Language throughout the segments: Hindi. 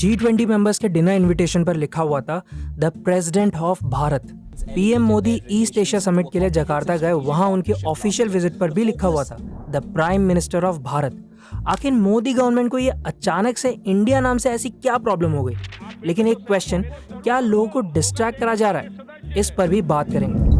G20 मेंबर्स के डिनर इनविटेशन पर लिखा हुआ था the president of Bharat. PM Modi east Asia summit के लिए जकार्ता गए, वहां उनकी ऑफिशियल विजिट पर भी लिखा हुआ था the prime minister of Bharat. आखिर मोदी गवर्नमेंट को ये अचानक से इंडिया नाम से ऐसी क्या प्रॉब्लम हो गई? लेकिन एक क्वेश्चन, क्या लोगों को डिस्ट्रैक्ट करा जा रहा है? इस पर भी बात करेंगे।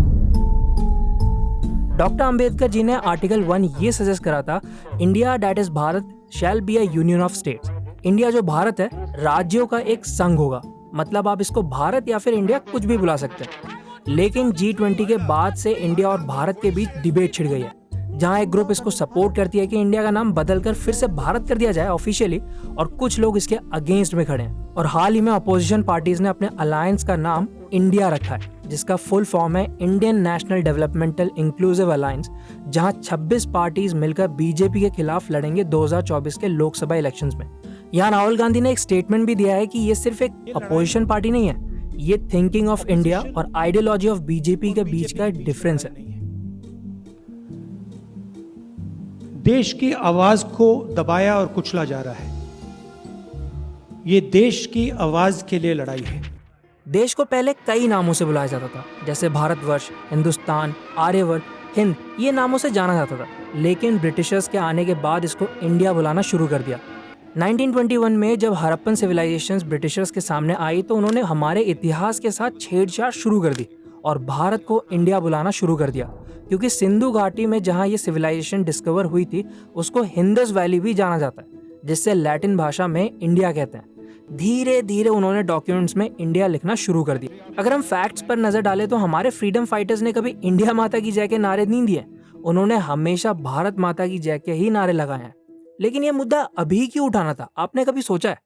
डॉक्टर अंबेडकर जी ने आर्टिकल 1 ये सजेस्ट करा था, India that is Bharat shall be a union of states. India जो भारत है, राज्यों का एक संघ होगा। मतलब आप इसको भारत या फिर इंडिया कुछ भी बुला सकते हैं। लेकिन G20 के बाद से इंडिया और भारत के बीच डिबेट छिड़ गई है, जहां एक ग्रुप इसको सपोर्ट करती है कि इंडिया का नाम बदलकर फिर से भारत कर दिया जाए ऑफिशियली, और कुछ लोग इसके अगेंस्ट में खड़े हैं। और हाल ही में अपोजिशन पार्टीज ने अपने अलायंस का नाम इंडिया रखा है, जिसका फुल फॉर्म है Indian national developmental inclusive alliance, जहां 26 पार्टीज मिलकर बीजेपी के खिलाफ लड़ेंगे 2024 के लोकसभा इलेक्शंस में। यहाँ राहुल गांधी ने एक स्टेटमेंट भी दिया है कि ये सिर्फ एक अपोजिशन पार्टी नहीं है, ये थिंकिंग ऑफ इंडिया और आइडियोलॉजी ऑफ बीजेपी के बीच का डिफरेंस है। देश की आवाज को दबाया और कुचला जा रहा है। ये देश की आवाज के लिए लड़ाई है। देश को पहले कई नामों से बुलाया जाता था, जैसे भारतवर्ष, हिंदुस्तान, आर्यवर्त, हिंद, ये नामों से जाना जाता था। लेकिन ब्रिटिशर्स के आने के बाद इसको इंडिया बुलाना शुरू कर दिया। 1921 में जब हड़प्पन सिविलाइजेशंस ब्रिटिशर्स के सामने आई, तो उन्होंने हमारे इतिहास के साथ छेड़छाड़ शुरू कर दी और भारत को इंडिया बुलाना शुरू कर दिया, क्योंकि सिंधु घाटी में जहां ये सिविलाइजेशन डिस्कवर हुई थी, उसको हिंदस वैली भी जाना जाता है, जिससे लैटिन भाषा में इंडिया कहते हैं। धीरे धीरे उन्होंने डॉक्यूमेंट्स में इंडिया लिखना शुरू कर दिया। अगर हम फैक्ट्स पर नजर डालें तो हमारे फ्रीडम फाइटर्स ने कभी इंडिया माता की जय के नारे नहीं दिए, उन्होंने हमेशा भारत माता की जय के ही नारे लगाए हैं। लेकिन ये मुद्दा अभी क्यों उठाना था, आपने कभी सोचा है?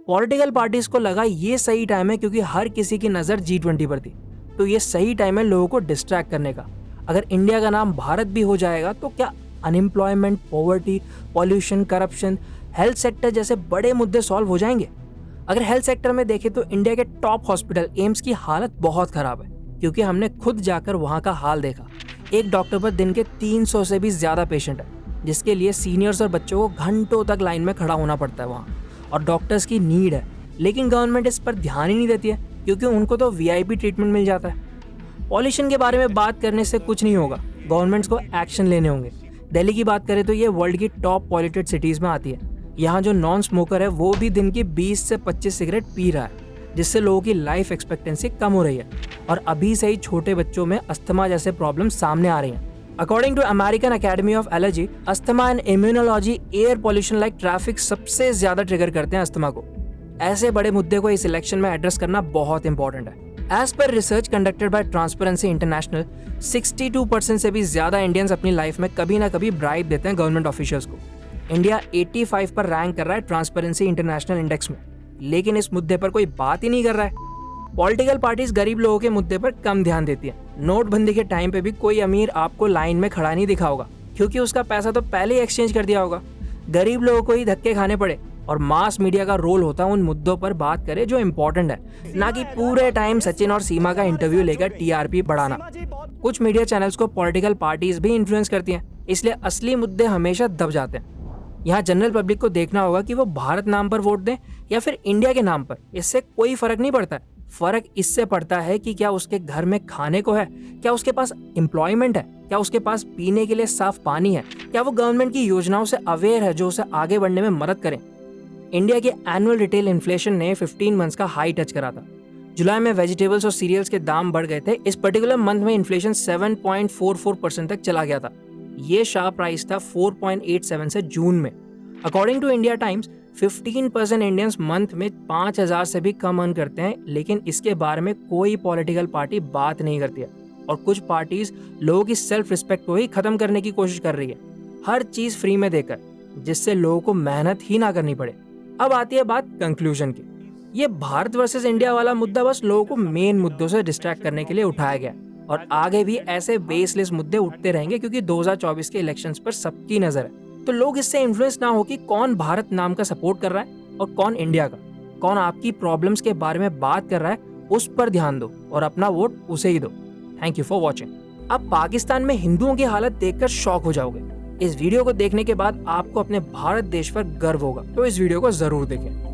पॉलिटिकल पार्टीज को लगा ये सही टाइम है, क्योंकि हर किसी की नजर G20 पर थी, तो ये सही टाइम है लोगों को डिस्ट्रैक्ट करने का। अगर इंडिया का नाम भारत भी हो जाएगा तो क्या unemployment, poverty, pollution, corruption, health sector जैसे बड़े मुद्दे सॉल्व हो जाएंगे? अगर हेल्थ सेक्टर में देखें तो इंडिया के टॉप हॉस्पिटल एम्स की हालत बहुत खराब है, क्योंकि हमने खुद जाकर वहां का हाल देखा। एक डॉक्टर पर दिन के 300 से भी ज्यादा पेशेंट है, जिसके लिए सीनियर्स और बच्चों को घंटों तक लाइन में खड़ा होना पड़ता है वहाँ, और डॉक्टर्स की नीड है। लेकिन गवर्नमेंट इस पर ध्यान ही नहीं देती है, क्योंकि उनको तो VIP ट्रीटमेंट मिल जाता है। पॉल्यूशन के बारे में बात करने से कुछ नहीं होगा, गवर्नमेंट्स को एक्शन लेने होंगे। दिल्ली की बात करें तो ये वर्ल्ड की टॉप पॉल्यूटेड सिटीज़ में आती है। यहाँ जो नॉन स्मोकर है वो भी दिन की 20 से 25 सिगरेट पी रहा है, जिससे लोगों की लाइफ एक्सपेक्टेंसी कम हो रही है, और अभी से ही छोटे बच्चों में अस्थमा जैसे प्रॉब्लम सामने आ रही हैं। According to American Academy of Allergy, Asthma and Immunology, air pollution like traffic सबसे ज्यादा ट्रिगर करते हैं अस्थमा को। ऐसे बड़े मुद्दे को इस इलेक्शन में एड्रेस करना बहुत इंपॉर्टेंट है। As per research conducted by Transparency International, 62% से भी ज्यादा इंडियंस अपनी लाइफ में कभी ना कभी ब्राइब देते हैं गवर्नमेंट ऑफिशियल्स को। इंडिया 85 पर रैंक कर रहा है ट्रांसपेरेंसी इंटरनेशनल इंडेक्स में, लेकिन इस मुद्दे पर कोई बात ही नहीं कर रहा है। पॉलिटिकल पार्टीज गरीब लोगों के मुद्दे पर कम ध्यान देती है। नोटबंदी के टाइम पे भी कोई अमीर आपको लाइन में खड़ा नहीं दिखा होगा, क्योंकि उसका पैसा तो पहले ही एक्सचेंज कर दिया होगा। गरीब लोगों को ही धक्के खाने पड़े, और मास मीडिया का रोल होता है उन मुद्दों पर बात करे जो इम्पोर्टेंट है, ना कि पूरे टाइम सचिन और सीमा का इंटरव्यू लेकर TRP बढ़ाना। कुछ मीडिया चैनल्स को पॉलिटिकल पार्टीज भी इन्फ्लुएंस करती हैं, इसलिए असली मुद्दे हमेशा दब जाते हैं। यहाँ जनरल पब्लिक को देखना होगा कि वो भारत नाम पर वोट दें या फिर इंडिया के नाम पर, इससे कोई फर्क नहीं पड़ता है। फर्क इससे पड़ता है कि क्या उसके घर में खाने को है, क्या उसके पास एम्प्लॉयमेंट है, क्या उसके पास पीने के लिए साफ पानी है, क्या वो गवर्नमेंट की योजनाओं से अवेयर है जो उसे आगे बढ़ने में मदद करें। इंडिया के एनुअल रिटेल इन्फ्लेशन ने 15 मंथ्स का हाई टच करा था। जुलाई में वेजिटेबल्स और सीरियल्स के दाम बढ़ गए थे। इस पर्टिकुलर मंथ में इन्फ्लेशन 7.44% तक चला गया था। ये शार्प राइज था 4.87 से जून में। According to India Times, 15% Indians month में 5,000 से भी कम अर्न करते हैं, लेकिन इसके बारे में कोई पॉलिटिकल पार्टी बात नहीं करती है, और कुछ पार्टीज लोगों की सेल्फ रिस्पेक्ट को ही खत्म करने की कोशिश कर रही है, हर चीज फ्री में देकर, जिससे लोगों को मेहनत ही ना करनी पड़े। अब आती है बात कंक्लूजन की। ये भारत वर्सेस इंडिया वाला मुद्दा बस लोगों को मेन मुद्दों से डिस्ट्रैक्ट करने के लिए उठाया गया, और आगे भी ऐसे बेसलेस मुद्दे उठते रहेंगे, क्योंकि 2024 के इलेक्शंस पर सबकी नजर है। तो लोग इससे इन्फ्लुएंस ना हो कि कौन भारत नाम का सपोर्ट कर रहा है और कौन इंडिया का, कौन आपकी प्रॉब्लम्स के बारे में बात कर रहा है, उस पर ध्यान दो और अपना वोट उसे ही दो। Thank you for watching. अब पाकिस्तान में हिंदुओं की हालत देखकर शॉक हो जाओगे। इस वीडियो को देखने के बाद आपको अपने भारत देश पर गर्व होगा, तो इस वीडियो को जरूर देखें।